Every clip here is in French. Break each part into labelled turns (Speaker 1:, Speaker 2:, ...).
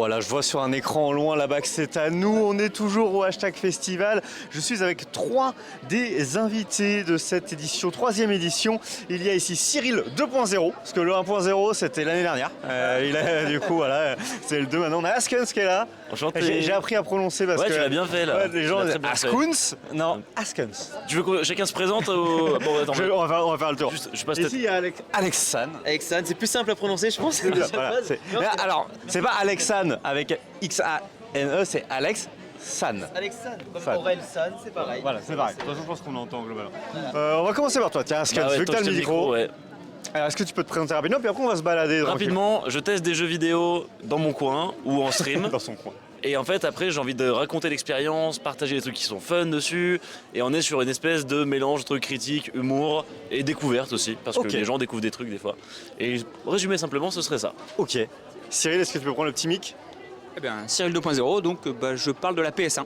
Speaker 1: Voilà, je vois sur un écran au loin là-bas que c'est à nous. On est toujours au hashtag festival. Je suis avec 3 des invités de cette édition, 3e édition. Il y a ici Cyril 2.0, parce que le 1.0 c'était l'année dernière. Du coup, voilà, c'est le 2 maintenant. On a Askens qui est là.
Speaker 2: Enchanté.
Speaker 1: J'ai appris à prononcer parce que.
Speaker 2: Ouais, tu l'as bien fait là.
Speaker 1: Ouais, les gens disent
Speaker 2: Askuns.
Speaker 1: Non, Askens.
Speaker 2: Tu veux que chacun se présente au... Bon, attends.
Speaker 1: On va faire le tour.
Speaker 2: Juste, je passe
Speaker 1: Ici, il y a Alex San.
Speaker 3: Alexan, c'est plus simple à prononcer, je pense.
Speaker 1: Voilà, alors, c'est pas Alexan avec X-A-N-E, c'est Alex San.
Speaker 3: Alexan, comme
Speaker 1: San.
Speaker 3: Aurel San, c'est pareil.
Speaker 1: Voilà, c'est pareil. De toute façon, je pense qu'on entend globalement. On va commencer par toi. Tiens, Askens,
Speaker 2: Bah ouais,
Speaker 1: vu que
Speaker 2: tant
Speaker 1: t'as le
Speaker 2: j'ai
Speaker 1: micro.
Speaker 2: ouais.
Speaker 1: Alors, est-ce que tu peux te présenter rapidement, puis après on va se balader
Speaker 2: Rapidement, je teste des jeux vidéo dans mon coin ou en stream.
Speaker 1: dans son coin.
Speaker 2: Et en fait, après, j'ai envie de raconter l'expérience, partager des trucs qui sont fun dessus. Et on est sur une espèce de mélange entre critique, humour et découverte aussi. Parce que les gens découvrent des trucs des fois. Et résumé simplement, ce serait ça.
Speaker 1: Ok. Cyril, est-ce que tu peux prendre le petit mic?
Speaker 4: Eh bien, Cyril 2.0, donc je parle de la PS1.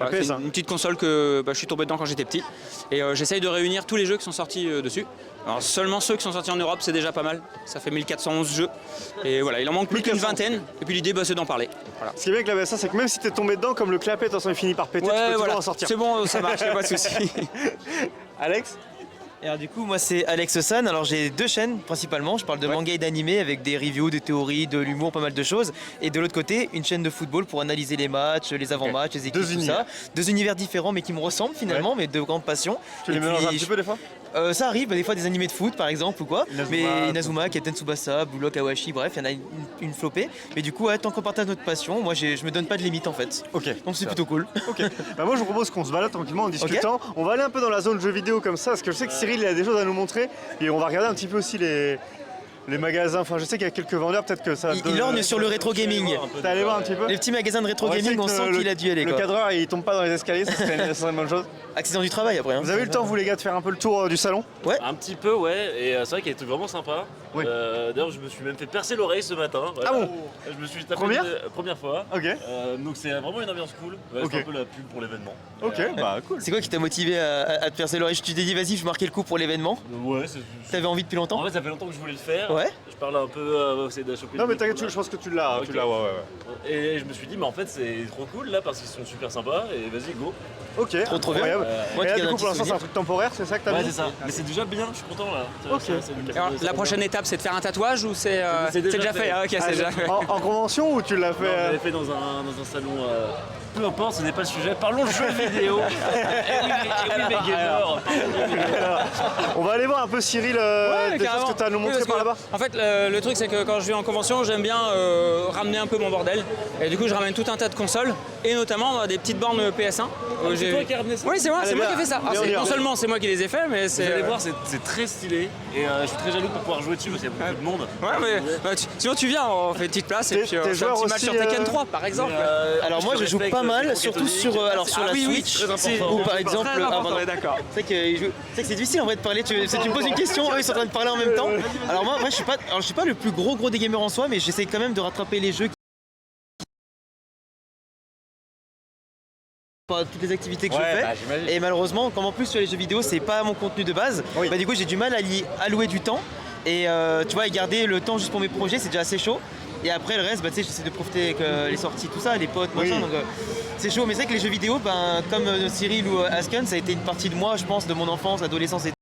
Speaker 1: La
Speaker 4: Voilà,
Speaker 1: PS1.
Speaker 4: c'est une petite console que je suis tombé dedans quand j'étais petit. Et j'essaye de réunir tous les jeux qui sont sortis dessus. Alors seulement ceux qui sont sortis en Europe, c'est déjà pas mal. Ça fait 1411 jeux. Et voilà, il en manque plus qu'une
Speaker 1: 1411.
Speaker 4: vingtaine. Et puis l'idée, c'est d'en parler. Voilà.
Speaker 1: Ce qui est bien avec la PS1, c'est que même si t'es tombé dedans, comme le clapet, de toute façon, il finit par péter, tu peux toujours en sortir.
Speaker 4: C'est bon, ça marche, y a pas de souci.
Speaker 1: Alex?
Speaker 3: Et alors du coup, moi c'est Alex San. Alors j'ai 2 chaînes principalement. Je parle de manga et d'animé avec des reviews, des théories, de l'humour, pas mal de choses. Et de l'autre côté, une chaîne de football pour analyser les matchs, les avant-matchs, les équipes,
Speaker 1: Deux
Speaker 3: tout
Speaker 1: univers.
Speaker 3: ça. 2 univers différents mais qui me ressemblent finalement, mais de grandes passions.
Speaker 1: Tu les
Speaker 3: Et
Speaker 1: mélanges
Speaker 3: puis,
Speaker 1: un petit peu des fois?
Speaker 3: Ça arrive, des fois des animés de foot par exemple ou quoi.
Speaker 1: Inazuma,
Speaker 3: Mais Inazuma, Captain Tsubasa, Blue Lock, Awashi, bref, il y en a une flopée. Mais du coup, ouais, tant qu'on partage notre passion, moi je me donne pas de limite en fait.
Speaker 1: Ok.
Speaker 3: Donc c'est plutôt cool.
Speaker 1: Ok. Bah moi je vous propose qu'on se balade tranquillement en discutant. On va aller un peu dans la zone jeux vidéo comme ça, parce que je sais que Cyril il a des choses à nous montrer. Et on va regarder un petit peu aussi les magasins. Enfin, je sais qu'il y a quelques vendeurs, peut-être que ça va te
Speaker 3: Il orne sur le rétro gaming.
Speaker 1: T'es allé voir un petit peu?
Speaker 3: Les petits magasins de rétro
Speaker 1: va essayer
Speaker 3: gaming, on
Speaker 1: que
Speaker 3: sent qu'il a dû aller
Speaker 1: Le
Speaker 3: quoi.
Speaker 1: cadreur il tombe pas dans les escaliers, ça serait une bonne chose.
Speaker 3: Accident du travail après. Hein.
Speaker 1: Vous avez eu le temps, vous les gars, de faire un peu le tour du salon?
Speaker 2: Un petit peu, ouais. Et c'est vrai qu'il y a des trucs vraiment sympas.
Speaker 1: Oui.
Speaker 2: D'ailleurs, je me suis même fait percer l'oreille ce matin. Voilà.
Speaker 1: Ah bon?
Speaker 2: Je me suis tapé première fois.
Speaker 1: Ok.
Speaker 2: Donc c'est vraiment une ambiance cool. Ouais,
Speaker 1: Ok.
Speaker 2: C'est un peu la pub pour l'événement.
Speaker 1: Ok, bah cool.
Speaker 3: C'est quoi qui t'a motivé à te percer l'oreille? Tu t'es dit vas-y, je marquais le coup pour l'événement.
Speaker 2: Ouais,
Speaker 3: T'avais envie depuis longtemps?
Speaker 2: En fait, ça fait longtemps que je voulais le faire.
Speaker 3: Ouais.
Speaker 2: Je parle un peu, essayer de choper.
Speaker 1: Non
Speaker 2: le
Speaker 1: mais t'inquiète,
Speaker 2: micro,
Speaker 1: je pense que tu l'as,
Speaker 2: Ok.
Speaker 1: ouais.
Speaker 2: Et je me suis dit, mais en fait, c'est trop cool là parce qu'ils sont super sympas. Et vas-y, go.
Speaker 1: Ok,
Speaker 3: Trop bien.
Speaker 1: incroyable.
Speaker 3: Moi
Speaker 1: Et
Speaker 3: qui
Speaker 1: là,
Speaker 3: garde
Speaker 1: du
Speaker 3: un
Speaker 1: coup,
Speaker 3: petit
Speaker 1: pour l'instant, c'est un
Speaker 3: souvenir.
Speaker 1: truc temporaire, c'est ça que t'as
Speaker 2: Ouais,
Speaker 1: mis?
Speaker 2: c'est ça. Mais c'est déjà bien, je suis content là.
Speaker 1: Ok.
Speaker 4: Alors, la prochaine étape, c'est de faire un tatouage ou c'est
Speaker 2: C'est déjà
Speaker 4: déjà fait?
Speaker 2: fait.
Speaker 4: Ah, ok, c'est déjà fait.
Speaker 1: En convention ou tu l'as
Speaker 2: Non,
Speaker 1: fait
Speaker 2: on l'avait fait dans un salon. Peu importe, ce n'est pas le sujet. Parlons de jeux vidéo. Et oui, mais gamer.
Speaker 1: On va aller voir un peu Cyril, des
Speaker 4: carrément.
Speaker 1: choses que tu as à nous
Speaker 4: Oui,
Speaker 1: montrer
Speaker 4: parce
Speaker 1: par
Speaker 4: que,
Speaker 1: là-bas.
Speaker 4: En fait, le truc, c'est que quand je vais en convention, j'aime bien ramener un peu mon bordel. Et du coup, je ramène tout un tas de consoles, et notamment des petites bornes PS1.
Speaker 2: C'est toi qui as ramené ça?
Speaker 4: Oui, c'est moi,
Speaker 1: Allez,
Speaker 4: c'est moi
Speaker 1: viens.
Speaker 4: qui ai fait ça.
Speaker 1: Viens,
Speaker 4: Alors,
Speaker 1: on y va.
Speaker 4: non seulement c'est moi qui les ai fait, mais
Speaker 2: Vous
Speaker 4: c'est.
Speaker 2: allez voir, c'est très stylé. Et je suis très jaloux pour pouvoir jouer dessus parce qu'il y a beaucoup de monde.
Speaker 4: Ouais, mais sinon tu viens, on fait une petite place et
Speaker 1: T'es-
Speaker 4: puis on
Speaker 1: t'es
Speaker 4: fait un
Speaker 1: joueur
Speaker 4: petit match
Speaker 1: aussi,
Speaker 4: sur Tekken 3 par exemple.
Speaker 3: Alors moi je joue pas mal, surtout sur la Switch ou par exemple
Speaker 4: Très important,
Speaker 3: pardon.
Speaker 4: ouais, d'accord.
Speaker 3: C'est que c'est difficile en vrai de parler. Tu me poses une question, eux ils sont en train de parler en même temps. Alors moi je suis pas le plus gros des gamers en soi, mais j'essaie quand même de rattraper les jeux. Pas toutes les activités que je fais.
Speaker 1: j'imagine.
Speaker 3: Et malheureusement, comme en plus sur les jeux vidéo c'est pas mon contenu de base,
Speaker 1: Oui.
Speaker 3: bah du coup j'ai du mal à y allouer du temps. Et tu vois, et garder le temps juste pour mes projets, c'est déjà assez chaud. Et après le reste, bah, tu sais, j'essaie de profiter avec les sorties, tout ça, les potes, machin.
Speaker 1: Oui.
Speaker 3: Donc c'est chaud. Mais c'est vrai que les jeux vidéo, ben, comme Cyril ou Asken, ça a été une partie de moi, je pense, de mon enfance, adolescence et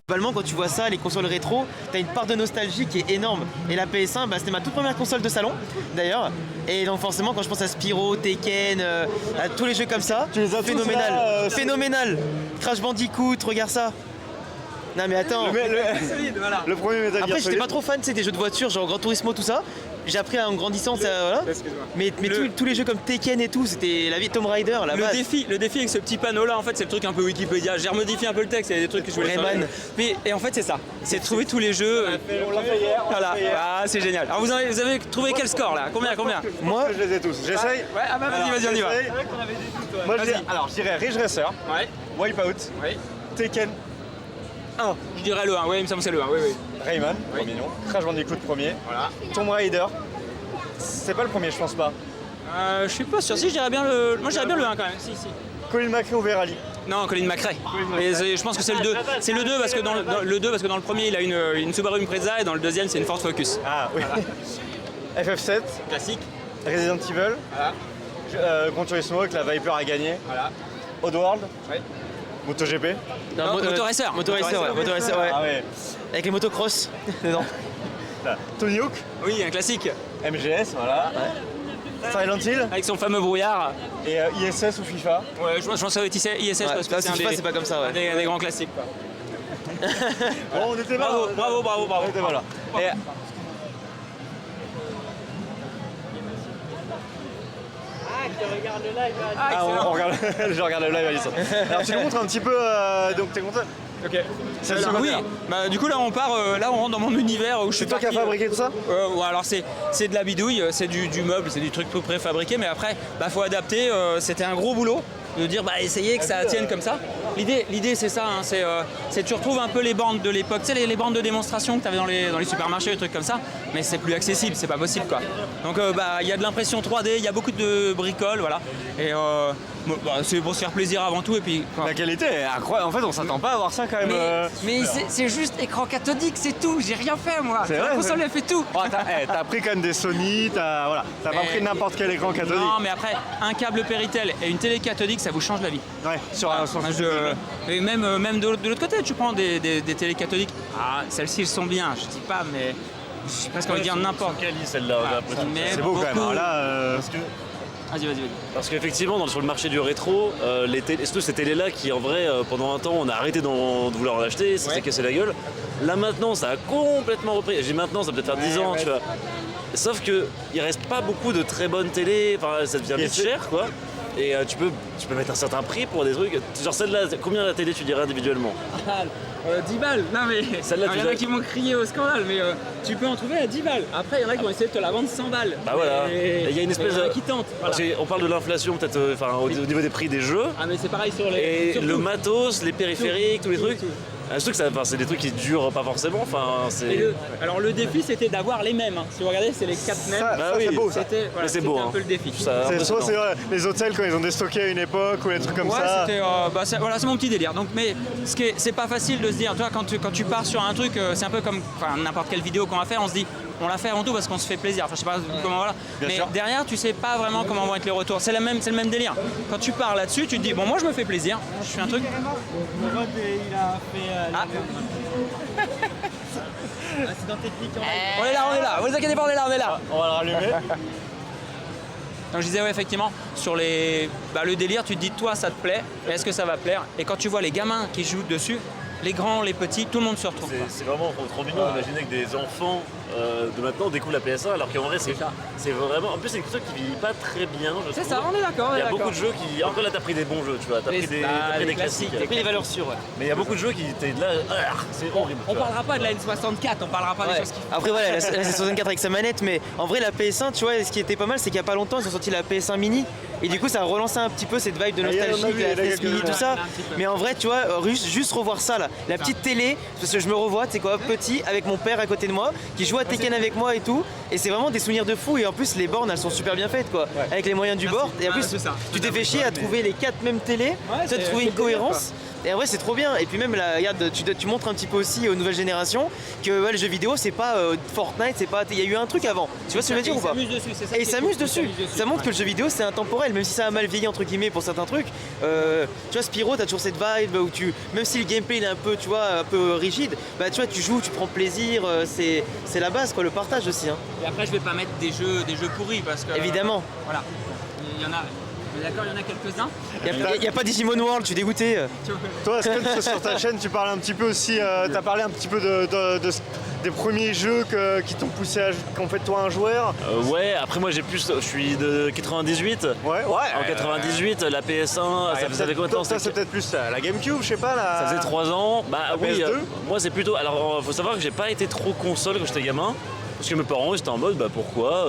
Speaker 3: globalement, quand tu vois ça, les consoles rétro, t'as une part de nostalgie qui est énorme. Et la PS1, bah, c'était ma toute première console de salon, d'ailleurs. Et donc forcément, quand je pense à Spyro, Tekken, à tous les jeux comme ça,
Speaker 1: Tu les as tous
Speaker 3: phénoménal,
Speaker 1: là,
Speaker 3: phénoménal. Crash Bandicoot, regarde ça. Non mais attends.
Speaker 1: Le premier Metal Gear
Speaker 3: Après, j'étais
Speaker 1: Solid.
Speaker 3: pas trop fan, des jeux de voiture, genre Gran Turismo, tout ça. J'ai appris en grandissant, voilà. Mais tous les jeux comme Tekken et tout, c'était la vie de Tomb Raider, la base.
Speaker 4: Le défi avec ce petit panneau là, en fait, c'est le truc un peu Wikipédia. J'ai remodifié un peu le texte, il y a des trucs que je voulais faire.
Speaker 3: Rayman.
Speaker 4: Et en fait, c'est ça. C'est de trouver tous les jeux.
Speaker 1: On l'a fait hier.
Speaker 4: Voilà, ah, c'est génial. Alors, vous avez trouvé quel score là? Combien?
Speaker 3: Moi,
Speaker 1: Je les ai tous. J'essaye.
Speaker 4: Ouais, ah bah vas-y, on y va.
Speaker 1: J'essaye. Moi, je dirais Ridge Racer,
Speaker 4: Ouais,
Speaker 1: Wipeout,
Speaker 4: ouais.
Speaker 1: Tekken 1,
Speaker 4: Je dirais le 1, ouais, il me semble que c'est le 1, oui.
Speaker 1: Rayman, premier nom, Crash Bandicoot premier,
Speaker 4: Voilà.
Speaker 1: Tomb Raider. C'est pas le premier, je pense pas.
Speaker 4: Je suis pas sûr, si je dirais bien le. Moi je dirais bien le 1 quand même, si.
Speaker 1: Colin McRae ou Verali.
Speaker 4: Non, Colin McRae. Et je pense que c'est le 2. C'est le 2 parce que dans le premier il a une Subaru Impreza et dans le deuxième c'est une Ford Focus.
Speaker 1: Ah oui. FF7,
Speaker 4: Classique.
Speaker 1: Resident Evil.
Speaker 3: Voilà.
Speaker 1: Gran Turismo que la Viper a gagné.
Speaker 3: Voilà.
Speaker 1: Oddworld.
Speaker 3: Ouais.
Speaker 1: MotoGP.
Speaker 4: Non, Motoracer.
Speaker 3: Motoracer, ouais. Motoracer, ouais.
Speaker 1: Ah ouais.
Speaker 3: Avec les motocross dedans.
Speaker 1: Tony Hawk.
Speaker 4: Oui, un classique.
Speaker 1: MGS, voilà. Silent Hill.
Speaker 4: Avec son fameux brouillard.
Speaker 1: Et ISS ou FIFA.
Speaker 4: Ouais, je pense que ça va être ISS parce que
Speaker 3: Là,
Speaker 4: c'est un
Speaker 3: FIFA,
Speaker 4: des,
Speaker 3: c'est pas comme ça, ouais.
Speaker 4: des grands classiques. Quoi.
Speaker 1: Bon, on était
Speaker 4: Bravo, bravo, bravo, bravo.
Speaker 1: On était voilà. Et- Ah, on regarde, je regarde le live, Alison. Alors tu nous montres un petit peu, donc t'es content?
Speaker 3: Ok.
Speaker 1: C'est le
Speaker 4: Alors,
Speaker 1: secondaire.
Speaker 4: oui, bah, du coup là on part, là on rentre dans mon univers où je suis
Speaker 1: C'est toi qui as
Speaker 4: parti,
Speaker 1: fabriqué tout ça?
Speaker 4: Ouais, alors c'est de la bidouille, c'est du meuble, c'est du truc tout préfabriqué, mais après bah faut adapter. C'était un gros boulot de dire bah essayez que ça tienne comme ça. L'idée c'est ça, hein, c'est tu retrouves un peu les bandes de l'époque, tu sais les bandes de démonstration que tu avais dans les supermarchés, des trucs comme ça, mais c'est plus accessible, c'est pas possible quoi. Donc bah il y a de l'impression 3D, il y a beaucoup de bricoles, voilà. Et bah, c'est pour se faire plaisir avant tout et puis.
Speaker 1: La qualité est incroyable. En fait, on s'attend pas à voir ça quand même.
Speaker 4: Mais c'est juste écran cathodique, c'est tout. J'ai rien fait moi.
Speaker 1: C'est vrai,
Speaker 4: La console elle fait tout.
Speaker 1: Oh, t'as pris quand même des Sony, t'as pas pris n'importe quel écran cathodique.
Speaker 4: Non, mais après, un câble Péritel et une télé cathodique, ça vous change la vie.
Speaker 1: Ouais, sur un sens.
Speaker 4: Et même de l'autre côté, tu prends des télés cathodiques. Ah, celles-ci elles sont bien, je dis pas, mais j'ai presque envie de dire n'importe.
Speaker 2: Quali celle-là,
Speaker 4: Ah,
Speaker 2: après tout.
Speaker 4: mais
Speaker 1: C'est beau quand même.
Speaker 4: beaucoup.
Speaker 1: Alors là,
Speaker 2: Parce que
Speaker 4: Vas-y.
Speaker 2: Parce qu'effectivement, sur le marché du rétro, ces télés-là qui, en vrai, pendant un temps, on a arrêté de vouloir en acheter, ça s'est cassé la gueule. Là, maintenant, ça a complètement repris. J'ai maintenant, ça peut peut-être faire 10 ans, tu vois. Sauf qu'il reste pas beaucoup de très bonnes télés, enfin, ça devient vite cher, quoi. Et tu peux mettre un certain prix pour des trucs. Genre celle-là, combien la télé tu dirais individuellement?
Speaker 4: 10 balles. Non mais
Speaker 2: Celle-là,
Speaker 4: il y en a qui m'ont crié au scandale, mais tu peux en trouver à 10 balles. Après, il y en a qui vont essayer de te la vendre 100 balles.
Speaker 2: Bah voilà.
Speaker 4: Et
Speaker 2: Il y a une espèce
Speaker 4: il y en a
Speaker 2: de-
Speaker 4: qui tentent. Voilà.
Speaker 2: On parle de l'inflation peut-être au niveau des prix des jeux.
Speaker 4: Ah mais c'est pareil sur les.
Speaker 2: Et
Speaker 4: sur
Speaker 2: le
Speaker 4: tout.
Speaker 2: matos, les périphériques, tous les trucs.
Speaker 4: tout.
Speaker 2: Surtout que c'est des trucs qui durent pas forcément. Enfin, c'est.
Speaker 4: Et alors le défi c'était d'avoir les mêmes. Hein. Si vous regardez, c'est les 4 mêmes.
Speaker 1: Ça,
Speaker 2: Bah
Speaker 1: ça,
Speaker 2: oui.
Speaker 1: c'est beau ça.
Speaker 4: C'était voilà,
Speaker 2: Mais c'est
Speaker 4: c'était
Speaker 2: beau,
Speaker 4: un
Speaker 2: hein.
Speaker 4: peu le défi.
Speaker 2: Ça,
Speaker 1: C'est soit
Speaker 2: impressionnant.
Speaker 1: c'est les hôtels quand ils ont déstocké à une époque ou des trucs comme
Speaker 4: Ouais,
Speaker 1: ça.
Speaker 4: c'était voilà, c'est mon petit délire. Donc, mais c'est pas facile de se dire, toi, quand tu pars sur un truc, c'est un peu comme n'importe quelle vidéo qu'on va faire, on se dit, on la fait avant tout parce qu'on se fait plaisir. Enfin, je sais pas comment voilà.
Speaker 1: Bien
Speaker 4: Mais
Speaker 1: sûr.
Speaker 4: derrière, tu sais pas vraiment comment vont être les retours. C'est le même délire. Quand tu pars là-dessus, tu te dis, bon, moi, je me fais plaisir. Je fais un truc. On est là. Vous inquiétez pas, on est là.
Speaker 1: On va le rallumer.
Speaker 4: Donc je disais ouais effectivement sur le délire tu te dis toi ça te plaît, est-ce que ça va plaire? Et quand tu vois les gamins qui jouent dessus, les grands, les petits, tout le monde se retrouve.
Speaker 2: C'est vraiment trop mignon d'imaginer que des enfants de maintenant découvrent la PS1 alors qu'en vrai c'est vraiment. En plus c'est une console qui vit pas très bien.
Speaker 4: C'est ça, on est d'accord.
Speaker 2: Il y a beaucoup de jeux qui. Encore là t'as pris des bons jeux, tu vois, t'as pris des classiques.
Speaker 3: T'as pris les valeurs sûres, ouais.
Speaker 2: Mais il y a beaucoup de jeux qui étaient là. C'est horrible.
Speaker 4: On
Speaker 2: tu vois.
Speaker 4: parlera pas de la N64, on parlera pas des
Speaker 3: Ouais.
Speaker 4: choses qui.
Speaker 3: Après voilà, la C64 avec sa manette, mais en vrai la PS1, tu vois, ce qui était pas mal, c'est qu'il y a pas longtemps ils ont sorti la PS1 mini et du coup ça a relancé un petit peu cette vibe de
Speaker 1: Ah, il y a- on a
Speaker 3: nostalgie,
Speaker 1: vu,
Speaker 3: de la
Speaker 1: il y a
Speaker 3: PS mini,
Speaker 1: quelques-
Speaker 3: tout ça.
Speaker 4: Ouais, un petit peu.
Speaker 3: Mais en vrai, tu vois, juste revoir ça là, la petite télé, parce que je me revois, tu sais quoi, petit avec mon père à côté de moi, qui joue à Tekken avec moi et tout, et c'est vraiment des souvenirs de fou. Et en plus les bornes elles sont super bien faites quoi, avec les moyens du bord. Et en
Speaker 4: Ouais,
Speaker 3: plus
Speaker 4: c'est ça.
Speaker 3: tu t'es fait chier à trouver les 4 mêmes télés, tu as
Speaker 4: c'est-
Speaker 3: trouvé une
Speaker 4: c'est délire,
Speaker 3: cohérence. Et en vrai c'est trop bien. Et puis même là, regarde, tu montres un petit peu aussi aux nouvelles générations que ouais, les jeux vidéo c'est pas Fortnite, c'est pas. Il y a eu un truc avant. Tu vois ce que je veux dire ou pas?
Speaker 4: s'amuse dessus, c'est ça.
Speaker 3: Et
Speaker 4: qui
Speaker 3: ils
Speaker 4: est
Speaker 3: s'amusent
Speaker 4: cool,
Speaker 3: dessus. Ça montre que le jeu vidéo c'est intemporel, même si ça a mal vieilli entre guillemets pour certains trucs. Tu vois Spyro, t'as toujours cette vibe où même si le gameplay il est un peu, tu vois, un peu rigide, bah tu vois tu joues, tu prends plaisir, c'est la base quoi, le partage aussi. Hein.
Speaker 4: Et après je vais pas mettre des jeux pourris parce que.
Speaker 3: Évidemment.
Speaker 4: Voilà. Il y en a. D'accord, il y en a quelques-uns.
Speaker 3: Il n'y a pas Digimon World, je suis dégoûté.
Speaker 1: Toi, est-ce que sur ta chaîne, tu parles un petit peu aussi, t'as parlé un petit peu des premiers jeux qui t'ont poussé qu'ont fait de toi un joueur?
Speaker 2: Ouais, après moi je suis de 98.
Speaker 1: Ouais.
Speaker 2: En 98, la PS1, ça faisait combien de temps?
Speaker 1: Ça, c'est peut-être plus la GameCube, je sais pas.
Speaker 2: Ça faisait 3 ans. Bah
Speaker 1: La
Speaker 2: oui,
Speaker 1: PS2?
Speaker 2: moi c'est plutôt. Alors faut savoir que j'ai pas été trop console quand j'étais gamin. Parce que mes parents ils étaient en mode bah pourquoi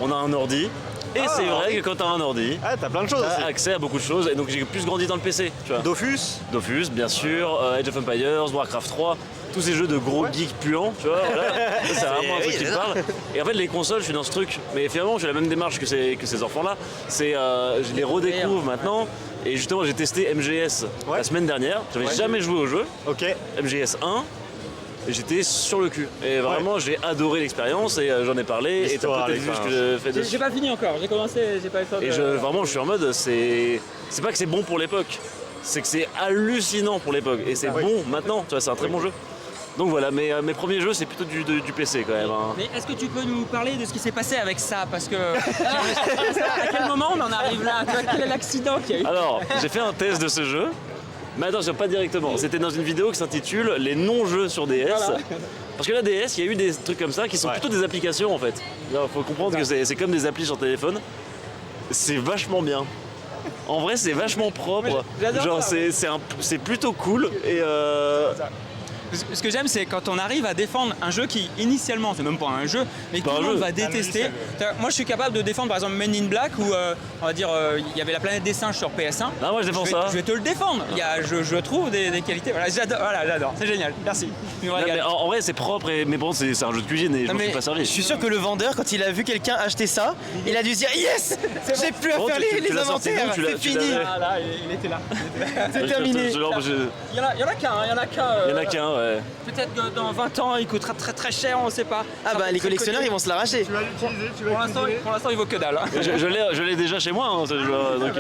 Speaker 2: on a un ordi. Et
Speaker 1: Ah,
Speaker 2: c'est vrai
Speaker 1: oui.
Speaker 2: que quand t'as un ordi,
Speaker 1: Ah, t'as plein de choses
Speaker 2: t'as
Speaker 1: aussi.
Speaker 2: accès à beaucoup de choses. Et donc j'ai plus grandi dans le PC, tu vois.
Speaker 1: Dofus.
Speaker 2: Dofus, bien sûr, Age of Empires, Warcraft 3, tous ces jeux de gros geeks puants, tu vois, voilà. Ça, c'est vraiment un truc qui me parle. Et en fait, les consoles, je suis dans ce truc, mais finalement, j'ai la même démarche que ces enfants-là. C'est, je les redécouvre maintenant. Et justement, j'ai testé MGS
Speaker 1: Ouais.
Speaker 2: la semaine dernière. J'avais jamais joué au jeu.
Speaker 1: Ok.
Speaker 2: MGS 1. Et j'étais sur le cul. Et vraiment, j'ai adoré l'expérience et j'en ai parlé. Et t'as
Speaker 1: L'histoire,
Speaker 2: peut-être vu ce que j'ai fait dessus.
Speaker 4: J'ai pas fini encore, j'ai commencé, j'ai pas eu le temps de...
Speaker 2: Et vraiment, je suis en mode, c'est pas que c'est bon pour l'époque, c'est que c'est hallucinant pour l'époque. Et c'est bon maintenant, tu vois, c'est un très bon jeu. Donc voilà, mes premiers jeux, c'est plutôt du PC quand même. Hein.
Speaker 4: Mais est-ce que tu peux nous parler de ce qui s'est passé avec ça? Parce que à quel moment on en arrive là? Quel est l'accident qu'il y a eu?
Speaker 2: Alors, j'ai fait un test de ce jeu. Mais attention, pas directement. C'était dans une vidéo qui s'intitule Les non-jeux sur DS. Voilà. Parce que la DS, il y a eu des trucs comme ça qui sont plutôt des applications en fait. Il faut comprendre que c'est comme des applis sur téléphone. C'est vachement bien. En vrai, c'est vachement propre. Genre, c'est plutôt cool. Et
Speaker 4: Ce que j'aime, c'est quand on arrive à défendre un jeu qui, initialement, c'est même pas un jeu, mais que tout le monde va détester. Moi, je suis capable de défendre, par exemple, Men in Black, où, on va dire, il y avait la planète des singes sur PS1.
Speaker 2: Ah, moi, je défends ça.
Speaker 4: Je vais te le défendre. Je trouve des qualités. Voilà, j'adore. C'est génial. Merci.
Speaker 2: En vrai, c'est propre, mais bon, c'est un jeu de cuisine et je m'en suis pas servi.
Speaker 3: Je suis sûr que le vendeur, quand il a vu quelqu'un acheter ça, il a dû se dire yes, j'ai plus à faire les inventaires, c'est fini.
Speaker 4: Ah là, il était là.
Speaker 3: C'est terminé.
Speaker 4: Il y en a qu'un.
Speaker 2: Il y en a qu'un, ouais.
Speaker 4: Peut-être que dans 20 ans, il coûtera très très cher, on sait pas.
Speaker 3: Ah bah les collectionneurs, ils vont se l'arracher.
Speaker 1: Tu vas l'utiliser, tu vas
Speaker 4: Pour l'instant, il vaut que dalle. Hein.
Speaker 2: Je l'ai déjà chez moi, hein, ce jeu, donc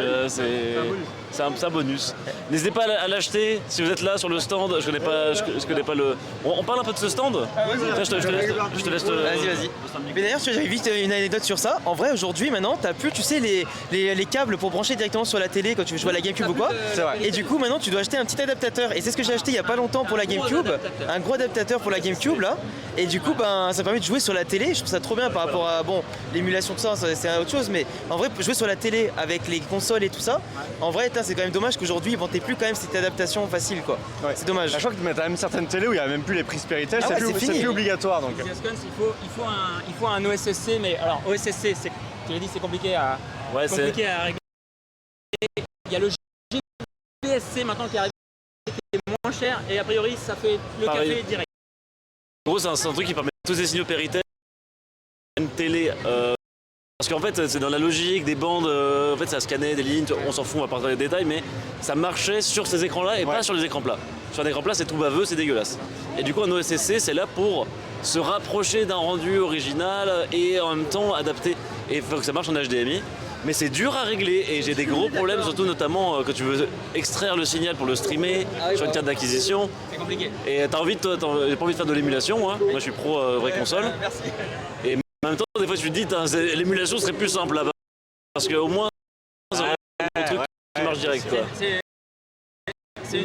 Speaker 2: c'est un bonus. N'hésitez pas à l'acheter si vous êtes là sur le stand. Je connais pas le. On parle un peu de ce stand. Tiens, je te laisse.
Speaker 3: Vas-y. Mais d'ailleurs, j'avais vite une anecdote sur ça. En vrai, aujourd'hui, maintenant, t'as plus, tu sais, les câbles pour brancher directement sur la télé quand tu veux jouer à la GameCube ou quoi. Et du coup, maintenant, tu dois acheter un petit adaptateur. Et c'est ce que j'ai acheté il y a pas longtemps pour la GameCube, un gros adaptateur pour la GameCube là. Et du coup, ben, ça permet de jouer sur la télé. Je trouve ça trop bien par rapport à l'émulation de ça, c'est autre chose. Mais en vrai, jouer sur la télé avec les consoles et tout ça, en vrai, c'est quand même dommage qu'aujourd'hui, ils vendaient plus quand même cette adaptation facile quoi. Ouais. C'est dommage.
Speaker 1: Je crois que t'as même certaines télés où il n'y a même plus les prises Péritel,
Speaker 3: Ah ouais,
Speaker 1: c'est plus obligatoire donc.
Speaker 4: Il faut un OSSC, mais alors OSSC, tu l'as dit, c'est compliqué à régler. Il y a le GPSC maintenant qui arrive, qui est moins cher et a priori ça fait le café direct.
Speaker 2: En gros, c'est un truc qui permet tous ces signaux Péritel, une télé. Parce qu'en fait, c'est dans la logique des bandes, en fait, ça scannait des lignes, on s'en fout, on va pas parler des détails, mais ça marchait sur ces écrans-là et pas sur les écrans plats. Sur un écran plat, c'est tout baveux, c'est dégueulasse. Et du coup, un OSSC, c'est là pour se rapprocher d'un rendu original et en même temps adapté. Et il faut que ça marche en HDMI. Mais c'est dur à régler et j'ai des gros problèmes, surtout notamment quand tu veux extraire le signal pour le streamer sur une carte d'acquisition.
Speaker 4: C'est compliqué.
Speaker 2: Et j'ai pas envie de faire de l'émulation, moi je suis pro vraie console.
Speaker 4: Merci.
Speaker 2: Et en même temps, des fois, tu te dis, l'émulation serait plus simple là-bas. Parce qu'au moins, c'est un truc qui marche direct.
Speaker 4: C'est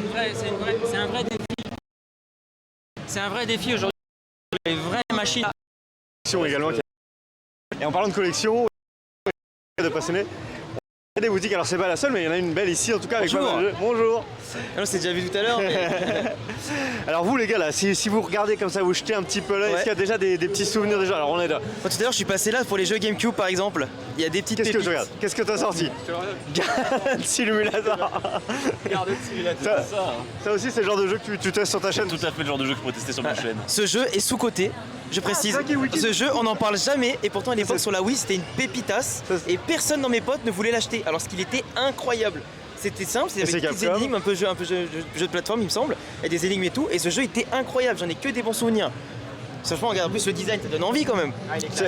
Speaker 4: un vrai défi. C'est un vrai défi aujourd'hui. Les vraies machines.
Speaker 1: Également. Et en parlant de collection, de passionnés, il y a des boutiques, alors c'est pas la seule, mais il y en a une belle ici en tout cas avec pas mal de jeux. Bonjour.
Speaker 3: On s'est déjà vu tout à l'heure. Mais...
Speaker 1: Alors vous les gars là, si vous regardez comme ça, vous jetez un petit peu là, est-ce qu'il y a déjà des petits souvenirs déjà? Alors on est là.
Speaker 3: Tout à l'heure je suis passé là pour les jeux GameCube par exemple. Il y a des petites
Speaker 1: Qu'est-ce que tu regardes? Qu'est-ce que t'as sorti? Garde Simulator. Ça aussi c'est le genre de jeu que tu testes sur ta chaîne?
Speaker 2: Tout à fait le genre de jeu que je pourrais tester sur ma chaîne.
Speaker 3: Ce jeu est sous-coté. Je précise, ce jeu on n'en parle jamais et pourtant à l'époque sur la Wii c'était une pépitasse et personne dans mes potes ne voulait l'acheter alors qu'il était incroyable. C'était simple, c'était avec des énigmes, un peu jeu de plateforme il me semble, et des énigmes et tout, et ce jeu était incroyable, j'en ai que des bons souvenirs. Franchement regarde en plus le design, ça donne envie quand même.